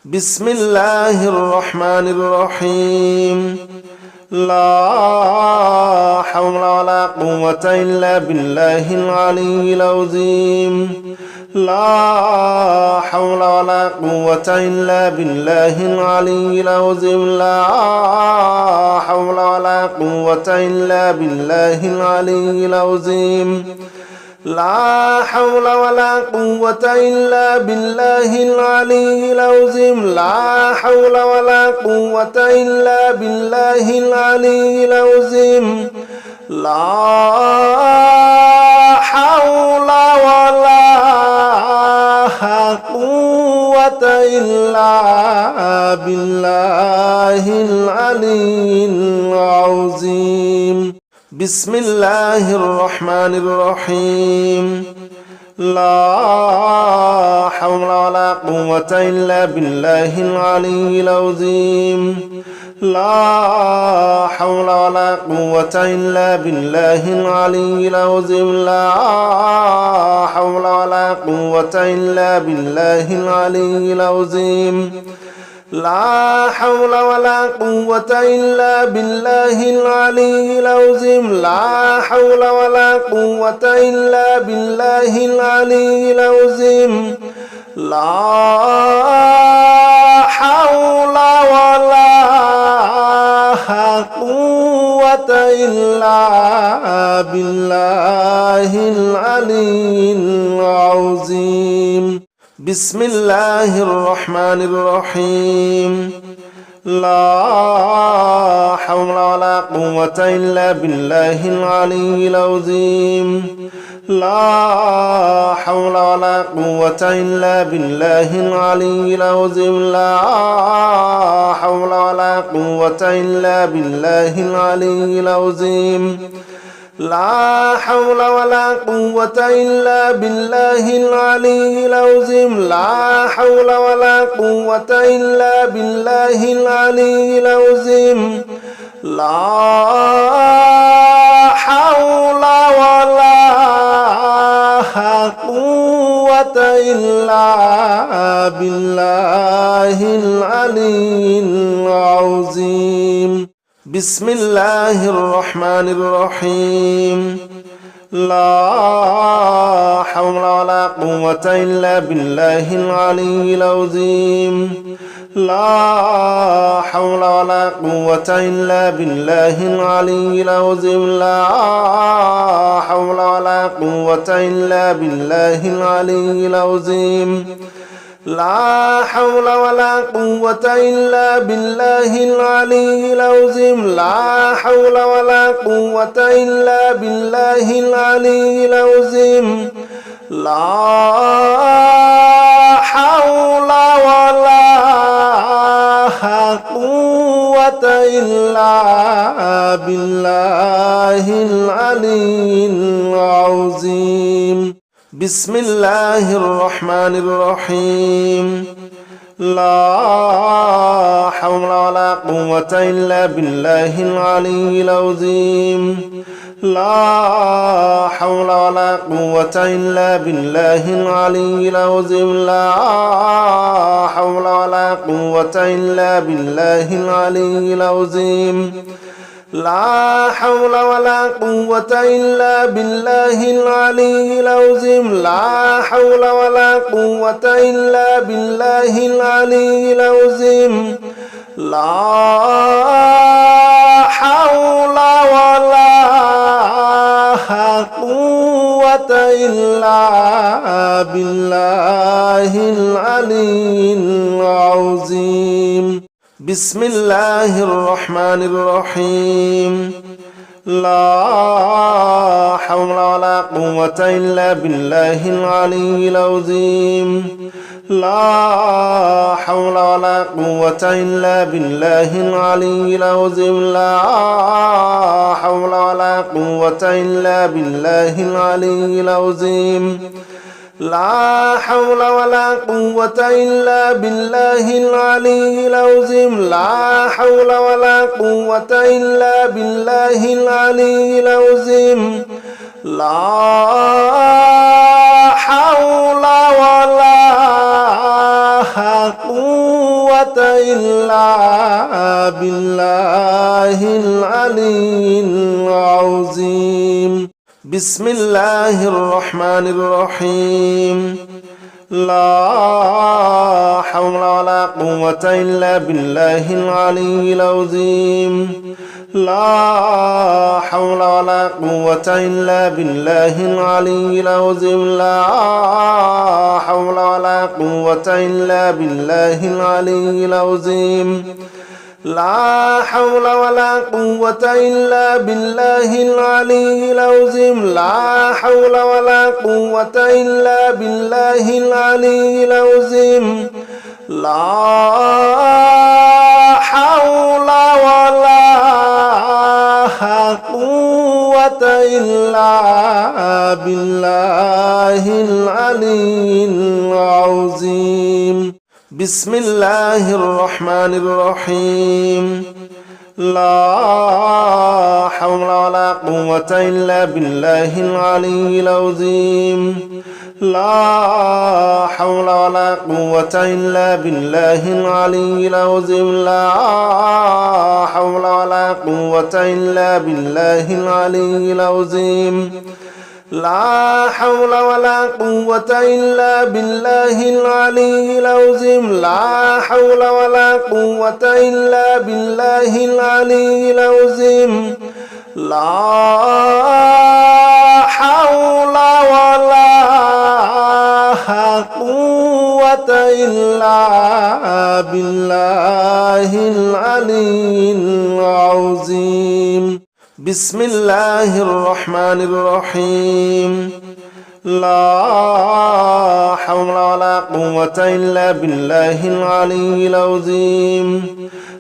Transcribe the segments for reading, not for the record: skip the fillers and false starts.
بسم الله الرحمن الرحيم لا حول ولا قوة إلا بالله العلي العظيم لا حول ولا قوة إلا بالله العلي العظيم لا حول ولا قوة إلا بالله العلي العظيم لا حول ولا قوة إلا بالله العلي العظيم لا حول ولا قوة إلا بالله العلي العظيم لا حول ولا قوة إلا بالله العلي العظيم بسم الله الرحمن الرحيم لا حول ولا قوة إلا بالله العلي العظيم لا حول ولا قوة إلا بالله العلي العظيم لا حول ولا قوة إلا بالله العلي العظيم لا حول ولا قوة إلا بالله العلي العظيم لا حول ولا قوة إلا بالله العلي العظيم لا حول ولا قوة إلا بالله العلي العظيم بسم الله الرحمن الرحيم لا حول ولا قوة إلا بالله العلي العظيم لا حول ولا قوة إلا بالله العلي العظيم لا حول ولا قوة إلا بالله العلي العظيم لا حول ولا قوة إلا بالله العلي العظيم لا حول ولا قوة إلا بالله العلي العظيم لا حول ولا قوة إلا بالله العلي العظيم بسم الله الرحمن الرحيم لا حول ولا قوة إلا بالله العلي العظيم لا حول ولا قوة إلا بالله العلي العظيم لا حول ولا قوة إلا بالله العلي العظيم لا حول ولا قوة إلا بالله العلي العظيم لا حول ولا قوة إلا بالله العلي العظيم لا حول ولا قوة إلا بالله العلي العظيم بسم الله الرحمن الرحيم لا حول ولا قوة إلا بالله العلي العظيم لا حول ولا قوة إلا بالله العلي العظيم لا حول ولا قوة إلا بالله العلي العظيم لا حول ولا قوة إلا بالله العلي العظيم لا حول ولا قوة إلا بالله العلي العظيم لا حول ولا قوة إلا بالله العلي العظيم بسم الله الرحمن الرحيم لا حول ولا قوة إلا بالله العلي العظيم لا حول ولا قوة إلا بالله العلي العظيم لا حول ولا قوة إلا بالله العلي العظيم لا حول ولا قوة إلا بالله العلي العظيم لا حول ولا قوة إلا بالله العلي العظيم لا حول ولا قوة إلا بالله العلي العظيم بسم الله الرحمن الرحيم لا حول ولا قوة إلا بالله العلي العظيم لا حول ولا قوة إلا بالله العلي العظيم لا حول ولا قوة إلا بالله العلي العظيم لا حول ولا قوة إلا بالله العلي العظيم لا حول ولا قوة إلا بالله العلي العظيم لا حول ولا قوة إلا بالله العلي العظيم بسم الله الرحمن الرحيم لا حول ولا قوة إلا بالله العلي العظيم لا حول ولا قوة إلا بالله العلي العظيم لا حول ولا قوة إلا بالله العلي العظيم لا حول ولا قوة إلا بالله العلي العظيم لا حول ولا قوة إلا بالله العلي العظيم لا حول ولا قوة إلا بالله العلي العظيم بسم الله الرحمن الرحيم لا حول ولا قوة إلا بالله العلي العظيم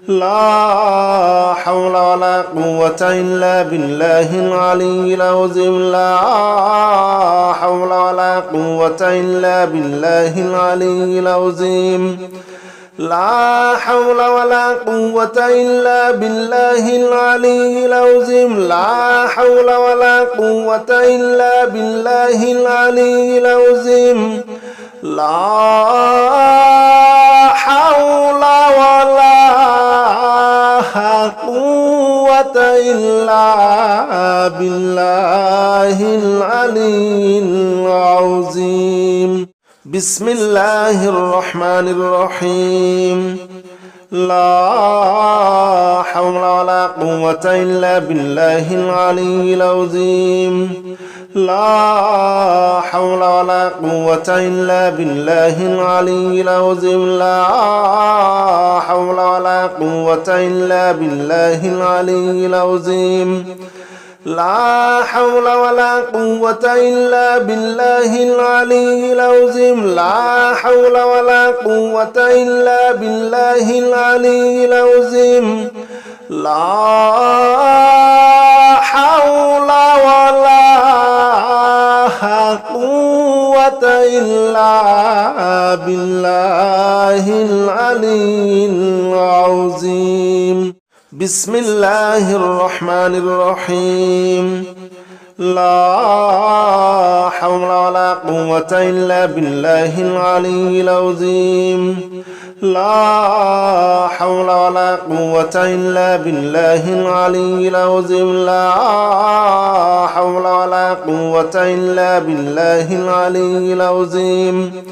لا حول ولا قوة إلا بالله العلي العظيم لا حول ولا قوة إلا بالله العلي العظيم لا حول ولا قوة إلا بالله العلي العظيم لا حول ولا قوة إلا بالله العلي العظيم لا حول ولا قوة إلا بالله العلي العظيم بسم الله الرحمن الرحيم لا حول ولا قوة إلا بالله العلي العظيم لا حول ولا قوة إلا بالله العلي العظيم لا حول ولا قوة إلا بالله العلي العظيم لا حول ولا قوة إلا بالله العلي العظيم لا حول ولا قوة إلا بالله العلي العظيم لا حول ولا قوة إلا بالله العلي العظيم بسم الله الرحمن الرحيم لا حول ولا قوة إلا بالله العلي العظيم لا حول ولا قوة إلا بالله العلي العظيم لا حول ولا قوة إلا بالله العلي العظيم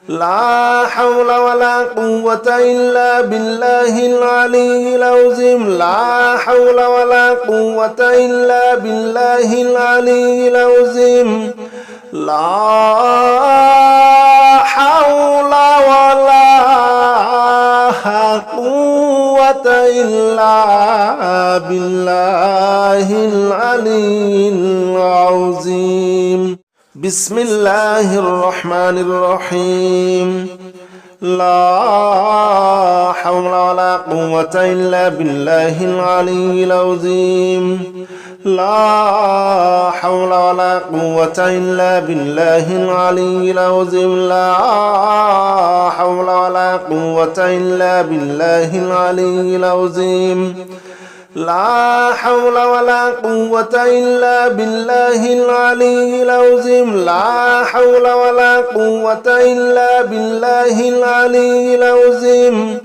لا حول ولا قوة إلا بالله العلي العظيم لا حول ولا قوة إلا بالله العلي العظيم لا حول ولا قوة إلا بالله العلي العظيم بسم الله الرحمن الرحيم لا حول ولا قوة إلا بالله العلي العظيم لا حول ولا قوة إلا بالله العلي العظيم لا حول ولا قوة إلا بالله العلي العظيم لا حول ولا قوة إلا بالله العلي العظيم لا حول ولا قوة إلا بالله العلي العظيم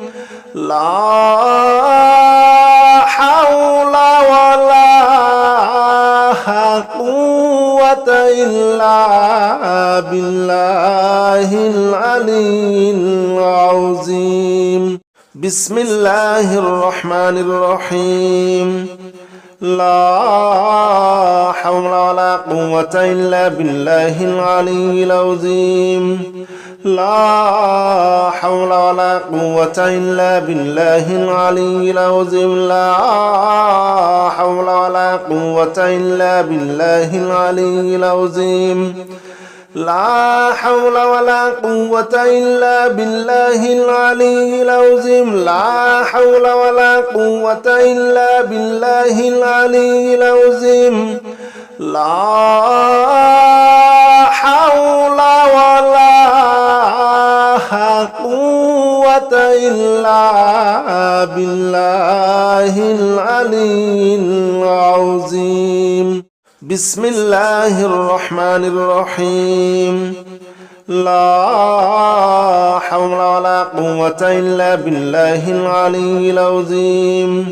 لا حول ولا قوة إلا بالله العلي العظيم بسم الله الرحمن الرحيم لا حول ولا قوة إلا بالله العلي العظيم لا حول ولا قوة إلا بالله العلي العظيم لا حول ولا قوة إلا بالله العلي العظيم لا حول ولا قوة إلا بالله العلي العظيم لا حول ولا قوة إلا بالله العلي العظيم لا حول ولا قوة إلا بالله العلي العظيم بسم الله الرحمن الرحيم لا حول ولا قوة إلا بالله العلي العظيم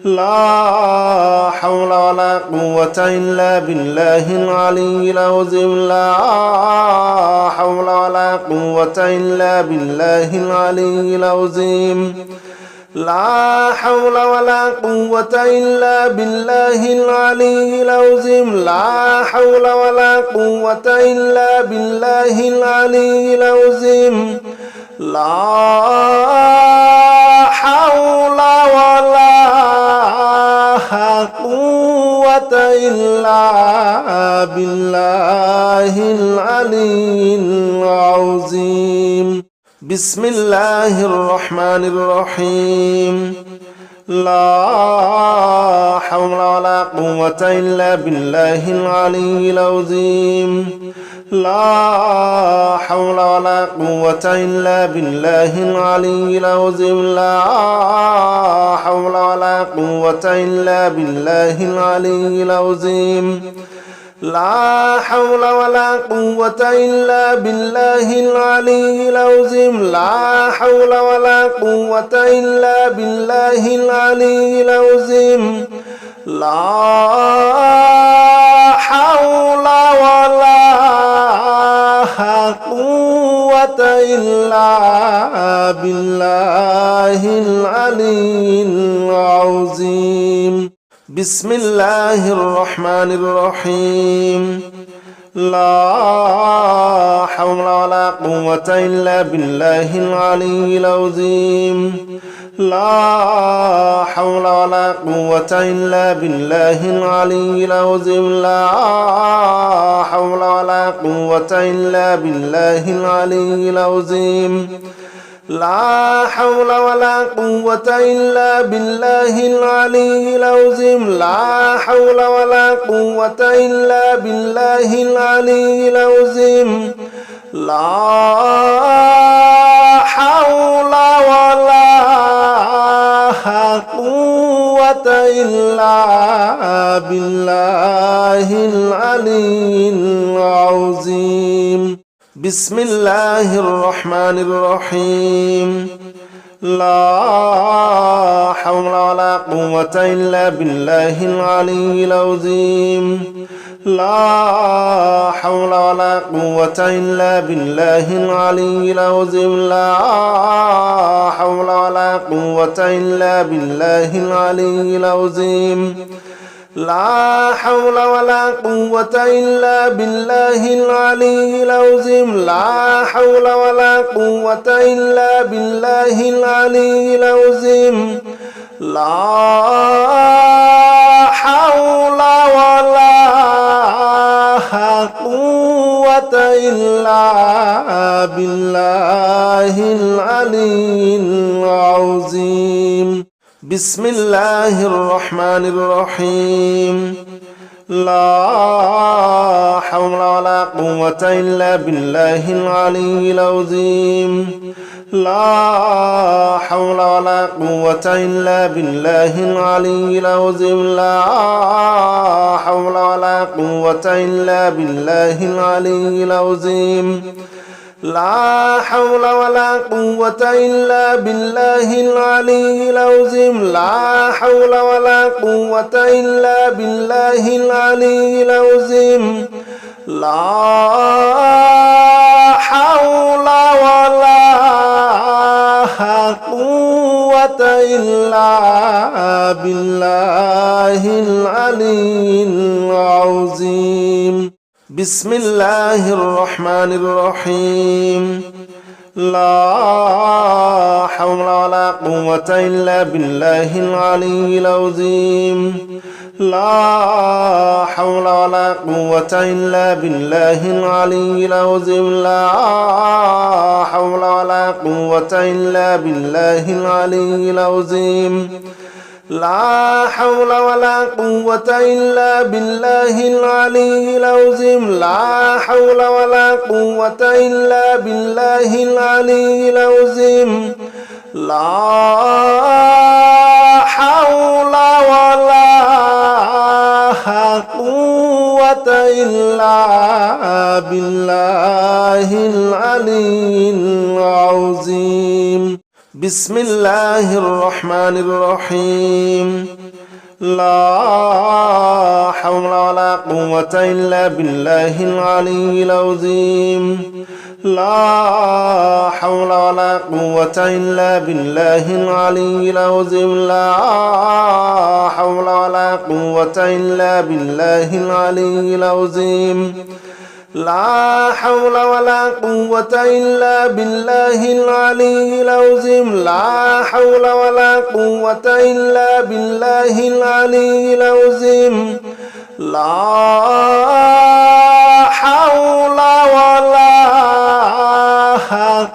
لا حول ولا قوة إلا بالله العلي العظيم لا حول ولا قوة إلا بالله العلي العظيم لا حول ولا قوة إلا بالله العلي العظيم لا حول ولا قوة إلا بالله العلي العظيم لا حول ولا قوة إلا بالله العلي العظيم بسم الله الرحمن الرحيم لا حول ولا قوة إلا بالله العلي العظيم لا حول ولا قوة إلا بالله العلي العظيم لا حول ولا قوة إلا بالله العلي العظيم لا حول ولا قوة إلا بالله العلي العظيم لا حول ولا قوة إلا بالله العلي العظيم لا حول ولا قوة إلا بالله العلي العظيم بسم الله الرحمن الرحيم لا حول ولا قوة إلا بالله العلي العظيم لا حول ولا قوة إلا بالله العلي العظيم لا حول ولا قوة إلا بالله العلي العظيم لا حول ولا قوة إلا بالله العلي العظيم لا حول ولا قوة إلا بالله العلي العظيم لا حول ولا قوة إلا بالله العلي العظيم بسم الله الرحمن الرحيم لا حول ولا قوة إلا بالله العلي العظيم لا حول ولا قوة إلا بالله العلي العظيم لا حول ولا قوة إلا بالله العلي العظيم لا حول ولا قوة إلا بالله العلي العظيم لا حول ولا قوة إلا بالله العلي العظيم لا حول ولا قوة إلا بالله العلي العظيم بسم الله الرحمن الرحيم لا حول ولا قوة إلا بالله العلي العظيم لا حول حول ولا قوة إلا بالله العلي العظيم لا حول ولا قوة إلا بالله العلي العظيم لا حول ولا قوة إلا بالله العلي العظيم لا حول ولا قوة إلا بالله العلي العظيم لا حول ولا قوة إلا بالله العلي العظيم بسم الله الرحمن الرحيم لا حول ولا قوة إلا بالله العلي العظيم لا حول ولا قوة إلا بالله العلي العظيم لا حول ولا قوة إلا بالله العلي العظيم لا حول ولا قوة إلا بالله العلي العظيم لا حول ولا قوة إلا بالله العلي العظيم لا حول ولا قوة إلا بالله العلي العظيم بسم الله الرحمن الرحيم لا حول ولا قوة إلا بالله العلي العظيم لا حول ولا قوة إلا بالله العلي العظيم لا حول ولا قوة إلا بالله العلي العظيم لا حول ولا قوة إلا بالله العلي العظيم لا حول ولا قوة إلا بالله العلي العظيم لا حول ولا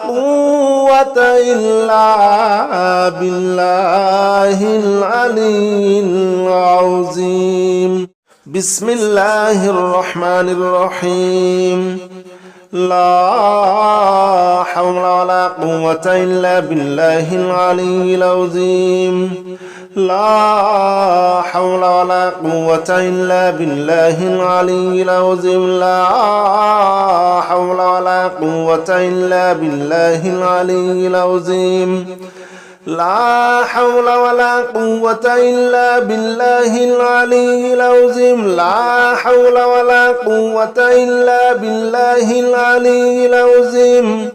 قوة إلا بالله العلي العظيم بسم الله الرحمن الرحيم لا حول ولا قوة إلا بالله العلي العظيم لا حول ولا قوة إلا بالله العلي العظيم لا حول ولا قوة إلا بالله العلي العظيم لا حول ولا قوة إلا بالله العلي العظيم لا حول ولا قوة إلا بالله العلي العظيم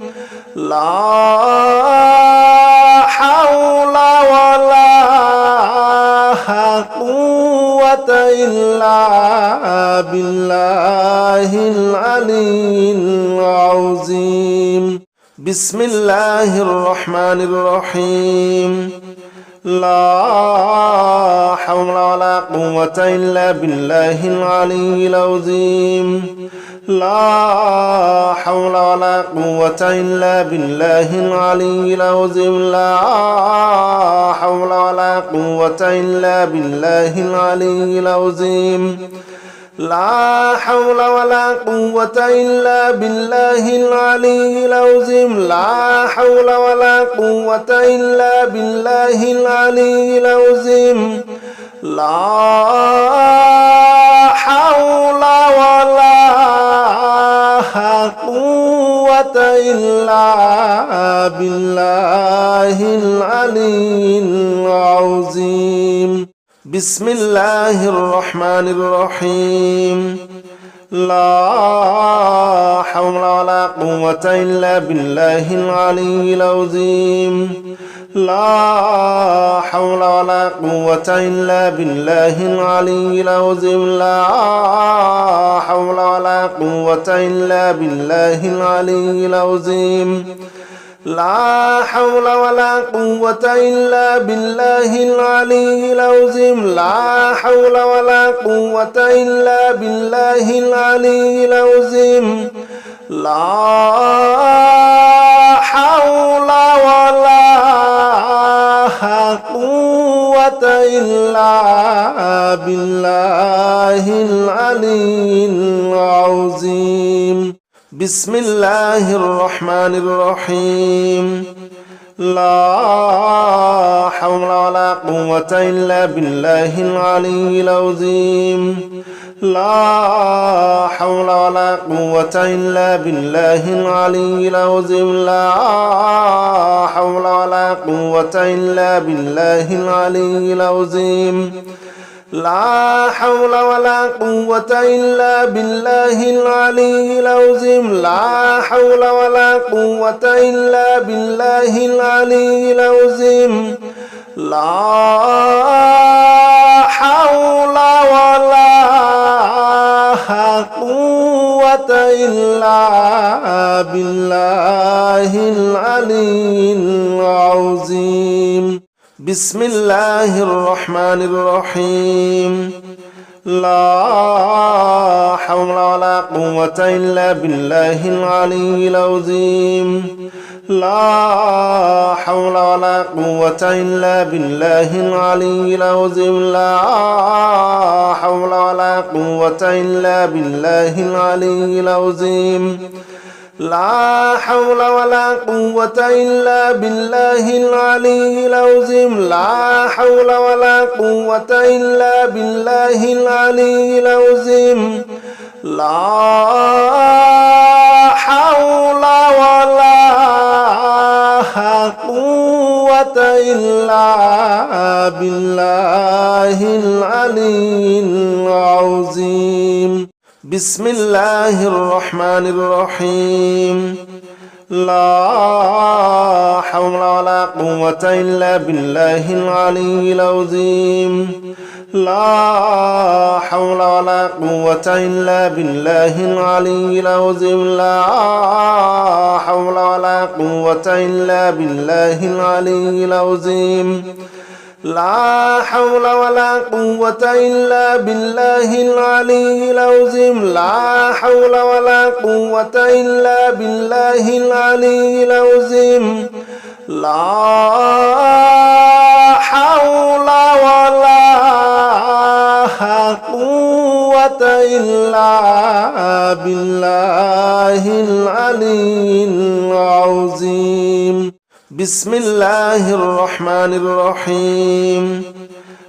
لا حول ولا قوة إلا بالله العلي العظيم بسم الله الرحمن الرحيم لا حول ولا قوة إلا بالله العلي العظيم لا حول ولا قوة إلا بالله العلي العظيم لا حول ولا قوة إلا بالله العلي العظيم لا حول ولا قوة إلا بالله العلي العظيم لا حول ولا قوة إلا بالله العلي العظيم لا حول ولا قوة إلا بالله العلي العظيم بسم الله الرحمن الرحيم لا حول ولا قوة إلا بالله العلي العظيم لا حول ولا قوة إلا بالله العلي العظيم لا حول ولا قوة إلا بالله العلي العظيم لا حول ولا قوة إلا بالله العلي العظيم لا حول ولا قوة إلا بالله العلي العظيم لا حول ولا قوة إلا بالله العلي العظيم بسم الله الرحمن الرحيم لا قوة إلا بالله العلي العظيم لا حول ولا قوة إلا بالله العلي العظيم لا حول ولا قوة إلا بالله العلي العظيم لا حول ولا قوة إلا بالله العلي العظيم لا حول ولا قوة إلا بالله العلي العظيم لا حول ولا قوة إلا بالله العلي العظيم بسم الله الرحمن الرحيم لا حول ولا قوة إلا بالله العلي العظيم لا حول ولا قوة إلا بالله العلي العظيم لا حول ولا قوة إلا بالله العلي العظيم لا حول ولا قوة إلا بالله العلي العظيم لا حول ولا قوة إلا بالله العلي العظيم لا حول ولا قوة إلا بالله العلي العظيم بسم الله الرحمن الرحيم لا حول ولا قوة إلا بالله العلي العظيم لا حول ولا قوة إلا بالله العلي العظيم لا حول ولا قوة إلا بالله العلي العظيم لا حول ولا قوة إلا بالله العلي العظيم لا حول ولا قوة إلا بالله العلي العظيم لا حول ولا قوة إلا بالله العلي العظيم بسم الله الرحمن الرحيم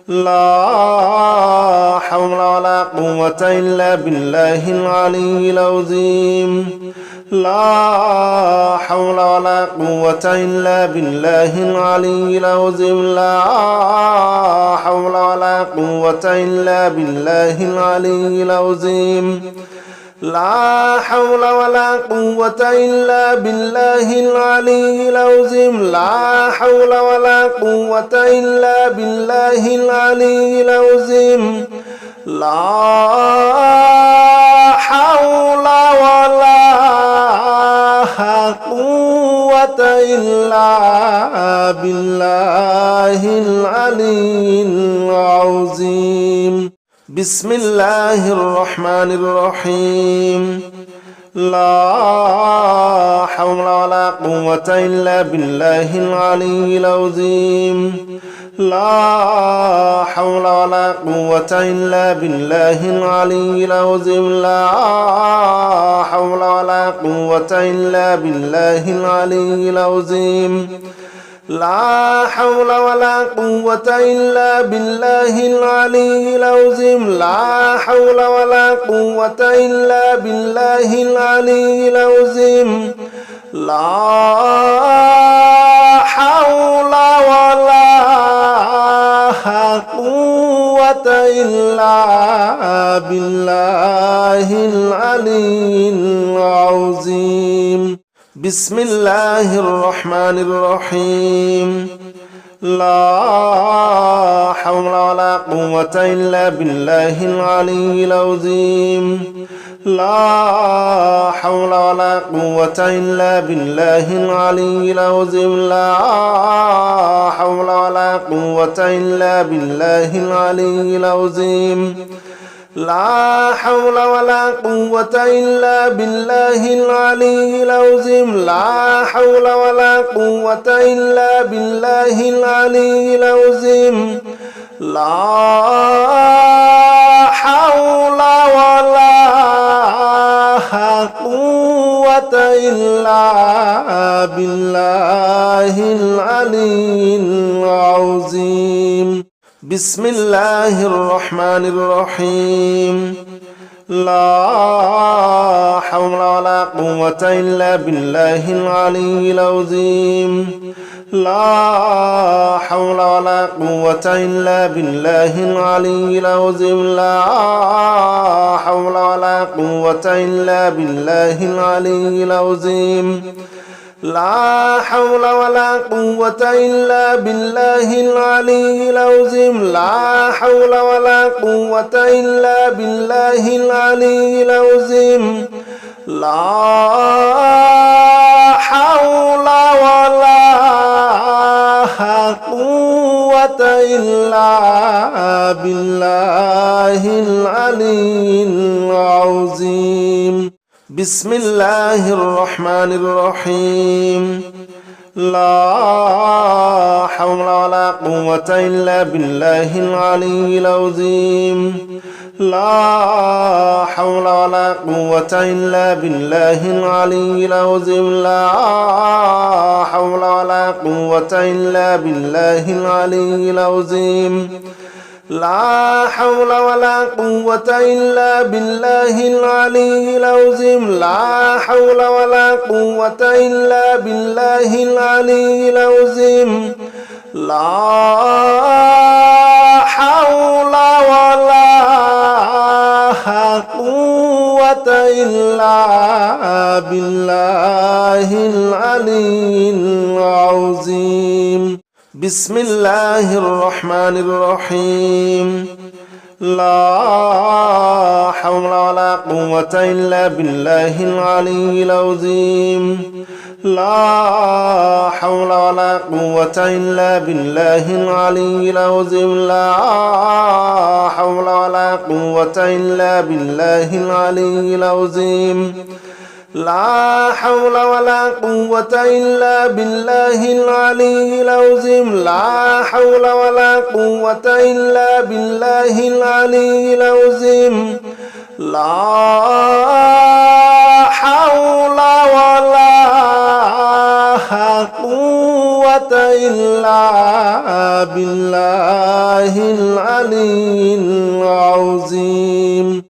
لا حول ولا قوة إلا بالله العلي العظيم لا حول ولا قوة إلا بالله العلي العظيم لا حول ولا قوة إلا بالله العلي العظيم لا حول ولا قوة إلا بالله العلي العظيم لا حول ولا قوة إلا بالله العلي العظيم لا حول ولا قوة إلا بالله العلي العظيم بسم الله الرحمن الرحيم لا حول ولا قوة إلا بالله العلي العظيم لا حول ولا قوة إلا بالله العلي العظيم لا حول ولا قوة إلا بالله العلي العظيم لا حول ولا قوة إلا بالله العلي العظيم لا حول ولا قوة إلا بالله العلي العظيم لا حول ولا قوة إلا بالله العلي العظيم بسم الله الرحمن الرحيم لا حول ولا قوة إلا بالله العلي العظيم لا حول ولا قوة إلا بالله العلي العظيم لا حول ولا قوة إلا بالله العلي العظيم لا حول ولا قوة إلا بالله العلي العظيم لا حول ولا قوة إلا بالله العلي العظيم لا حول ولا قوة إلا بالله العلي العظيم بسم الله الرحمن الرحيم لا حول ولا قوة إلا بالله العلي العظيم لا حول ولا قوة إلا بالله العلي العظيم لا حول ولا قوة إلا بالله العلي العظيم لا حول ولا قوة إلا بالله العلي العظيم لا حول ولا قوة إلا بالله العلي العظيم لا حول ولا قوة إلا بالله العلي العظيم بسم الله الرحمن الرحيم لا حول ولا قوة إلا بالله العلي العظيم لا حول ولا قوة إلا بالله العلي العظيم لا حول ولا قوة إلا بالله العلي العظيم لا حول ولا قوة إلا بالله العلي العظيم لا حول ولا قوة إلا بالله العلي العظيم لا حول ولا قوة إلا بالله العلي العظيم بسم الله الرحمن الرحيم لا حول ولا قوة إلا بالله العلي العظيم لا حول ولا قوة إلا بالله العلي العظيم لا حول ولا قوة إلا بالله العلي العظيم لا حول ولا قوة إلا بالله العلي العظيم لا حول ولا قوة إلا بالله العلي العظيم لا حول ولا قوة إلا بالله العلي العظيم